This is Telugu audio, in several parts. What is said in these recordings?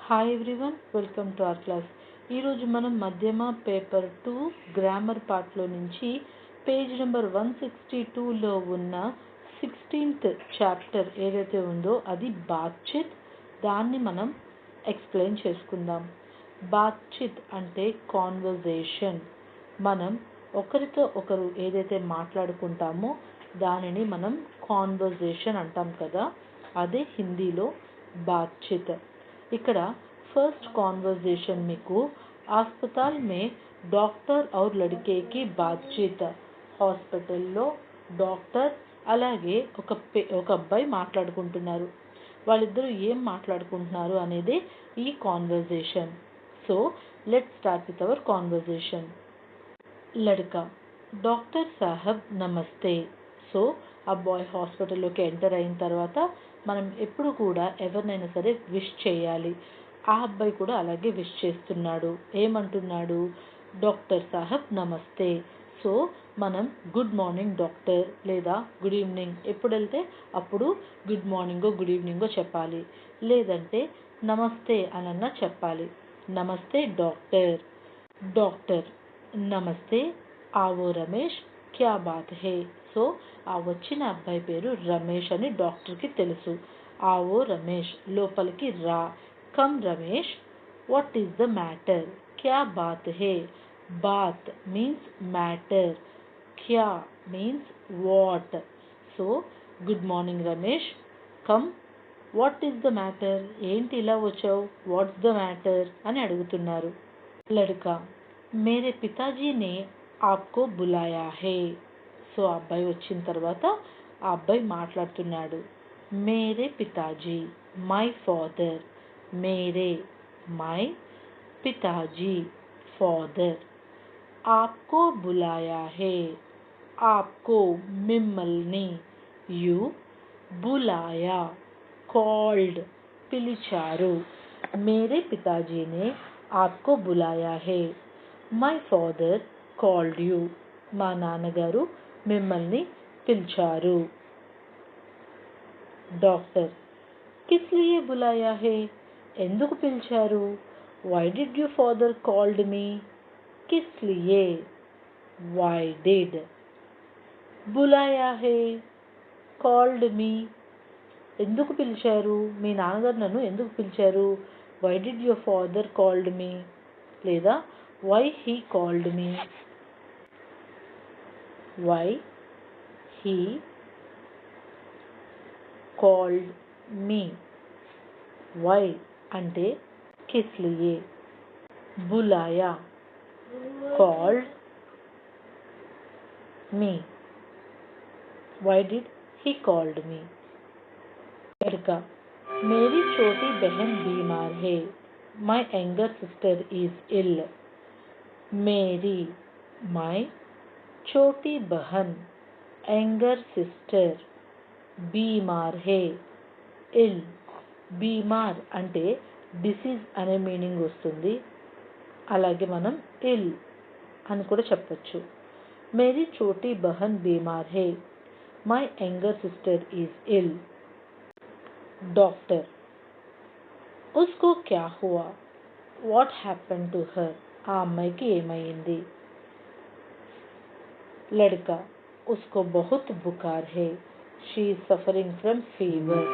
Hi everyone, welcome to our class. ఈరోజు మనం మధ్యమ పేపర్ 2 గ్రామర్ పార్ట్లో నుంచి పేజ్ నెంబర్ 162లో ఉన్న 16th చాప్టర్ ఏదైతే ఉందో అది బాత్చిత్. దాన్ని మనం ఎక్స్ప్లెయిన్ చేసుకుందాం. బాత్చిత్ అంటే కాన్వర్జేషన్. మనం ఒకరితో ఒకరు ఏదైతే మాట్లాడుకుంటామో దానిని మనం కాన్వర్జేషన్ అంటాం కదా, అదే హిందీలో బాత్చిత్. ఇక్కడ फर्स्ट कॉन्वर्जेशन మీకు अस्पताल में डॉक्टर और लड़के की बातचीत. హాస్పిటల్లో డాక్టర్ అలాగే ఒక అబ్బాయి మాట్లాడుకుంటున్నారు. వాళ్ళిద్దరూ ఏం మాట్లాడుకుంటున్నారు అనేది ఈ conversation. So let's start with our conversation. లड़का, డాక్టర్ సాహబ్ నమస్తే. సో ఆ బాయ్ హాస్పిటల్లోకి ఎంటర్ అయిన తర్వాత మనం ఎప్పుడు కూడా ఎవరినైనా సరే విష్ చేయాలి. ఆ అబ్బాయి కూడా అలాగే విష్ చేస్తున్నాడు. ఏమంటున్నాడు? డాక్టర్ సాహబ్ నమస్తే. సో మనం గుడ్ మార్నింగ్ డాక్టర్ లేదా గుడ్ ఈవినింగ్ ఎప్పుడు వెళ్తే అప్పుడు గుడ్ మార్నింగో గుడ్ ఈవినింగో చెప్పాలి. లేదంటే నమస్తే అనన్నా చెప్పాలి. నమస్తే డాక్టర్. డాక్టర్ నమస్తే, ఆవో రమేష్, క్యా బాత్ హే. సో ఆ వచ్చిన అబ్బాయి పేరు రమేష్ అని డాక్టర్కి తెలుసు. ఆవో రమేష్, లోపలికి రా. Come Ramesh, what is the matter? క్యా బాత్ హే. బాత్ మీన్స్ మ్యాటర్, క్యా means what. So good morning Ramesh, come, what is the matter? ఏంటి ఇలా వచ్చావు? వాట్స్ ద మ్యాటర్ అని అడుగుతున్నారు. లड़का, मेरे पिताजी ने आपको बुलाया है. సో ఆ అబ్బాయి వచ్చిన తర్వాత ఆ అబ్బాయి మాట్లాడుతున్నాడు. మేరే పితాజీ, మై ఫాదర్. మేరే మై, పితాజీ ఫాదర్. ఆప్కో బులాయా హే. ఆప్కో మిమ్మల్ని. యు బులాయా కాల్డ్ పిలిచారు. మేరే పితాజీనే ఆప్కో బులాయా హే. My father called you. మా నాన్నగారు మిమ్మల్ని పిలిచారు. డాక్టర్, కిస్ లియే బులాయా హే. ఎందుకు పిలిచారు? Why did you father called me. కిస్ లియే, వై డిడ్. బులాయా హే, కాల్డ్ మీ. ఎందుకు పిలిచారు? మీ నాన్నగారు నన్ను ఎందుకు పిలిచారు? Why did your father called me లేదా why he called me. Why he called me. Why అంటే కిస్ లియే, బులాయా called me. Why did he called me. लड़का, मेरी छोटी बहन बीमार है. My younger sister is ill. मेरी, my, छोटी बहन, younger sister, बीमार है, ill. బీమార్ అంటే డిసీజ్ అనే మీనింగ్ వస్తుంది. అలాగే మనం ఇల్ అని కూడా చెప్పచ్చు. మేరీ చోటీ బహన్ బీమార్ హే. My younger sister is ill. Doctor, ఉస్కో క్యా హువా. What happen to her. ఆ అమ్మాయికి ఏమైంది. లड़का, ఉస్కో బహుత్ బుకార్ హే. She is suffering from fever.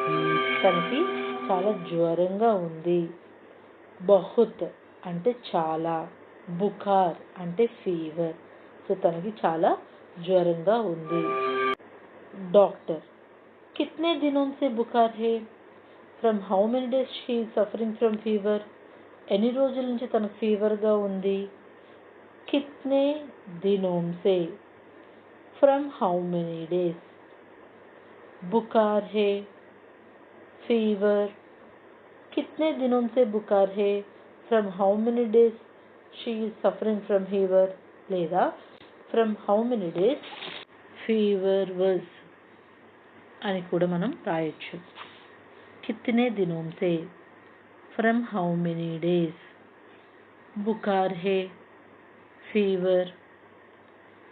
తనకి చాలా జ్వరంగా ఉంది. బహుత్ అంటే చాలా, బుఖార్ అంటే ఫీవర్. సో తనకి చాలా జ్వరంగా ఉంది. డాక్టర్, కిత్నే దినోం సే బుఖార్ హే. From how many days she is suffering from fever. ఎన్ని రోజుల నుంచి తనకు ఫీవర్గా ఉంది. కిత్నే దినోం సే, ఫ్రమ్ హౌ మెనీ డేస్. బుఖార్ హే, ఫీవర్. కిత్నే దినోం సే బుఖార్ హే. From how many days she is suffering from fever లేదా from how many days fever was అని కూడా మనం రాయొచ్చు. కిత్నే దినోం సే, ఫ్రమ్ హౌ మెనీ డేస్. బుఖార్ హే, ఫీవర్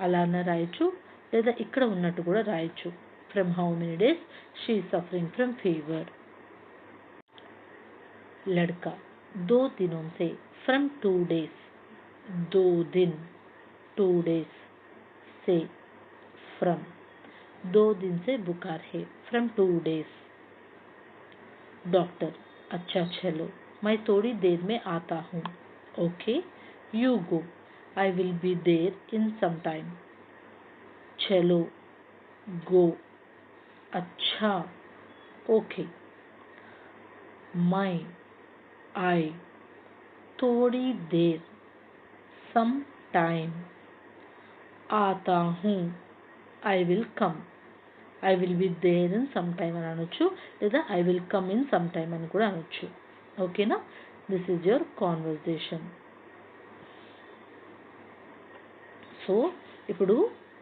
అలానే రాయొచ్చు. లేదా ఇక్కడ ఉన్నట్టు కూడా రాయొచ్చు. From how many days she is suffering from fever. लड़का, 2 दिनों से, फ्रॉम 2 days, 2 दिन, 2 days से, फ्रॉम, 2 दिन से बुखार है, फ्रॉम 2 days। डॉक्टर, अच्छा चलो, मैं थोड़ी देर में आता हूँ। Okay, you go, I will be there in some time. चलो, गो, अच्छा, ओके। मैं, आई, थोड़ी देर, सम टाइम, आता हूँ, I will come, I will be there in some time అని అనొచ్చు, లేదా I will come in some time అని కూడా అనొచ్చు. ఓకేనా? This is your conversation. So ఇప్పుడు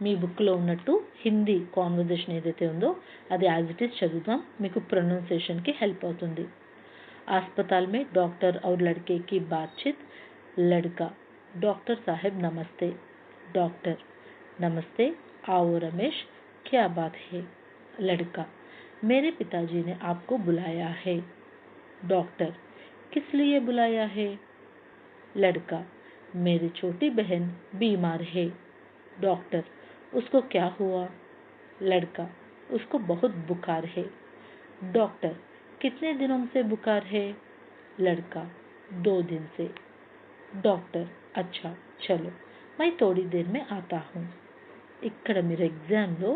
మీ బుక్లో ఉన్నట్టు హిందీ కాన్వర్జేషన్ ఏదైతే ఉందో అది యాజ్ ఇట్ ఈస్ చదువుదాం, మీకు ప్రొనౌన్సియేషన్కి హెల్ప్ అవుతుంది. अस्पताल में डॉक्टर और लड़के की बातचीत। लड़का, डॉक्टर साहब नमस्ते। डॉक्टर, नमस्ते, आओ रमेश, क्या बात है? लड़का, मेरे पिताजी ने आपको बुलाया है। डॉक्टर, किस लिए बुलाया है? लड़का, मेरी छोटी बहन बीमार है। डॉक्टर, उसको क्या हुआ? लड़का, उसको बहुत बुखार है। डॉक्टर, कितने दिनों से बुखार है? लड़का, 2 दिन से। डॉक्टर, अच्छा चलो, मैं थोड़ी देर में आता हूँ. ఇక్కడ మీరు ఎగ్జామ్లో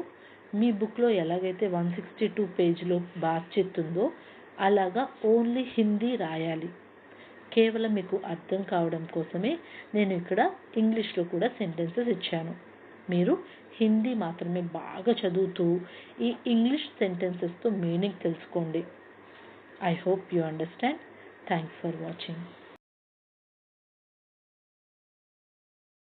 మీ బుక్లో ఎలాగైతే 162 పేజ్లో బాధ్యత ఉందో అలాగా ఓన్లీ హిందీ రాయాలి. కేవలం మీకు అర్థం కావడం కోసమే నేను ఇక్కడ ఇంగ్లీష్లో కూడా సెంటెన్సెస్ ఇచ్చాను. మీరు హిందీ మాత్రమే బాగా చదువుతూ ఈ ఇంగ్లీష్ సెంటెన్సెస్తో మీనింగ్ తెలుసుకోండి. I hope you understand. Thanks for watching.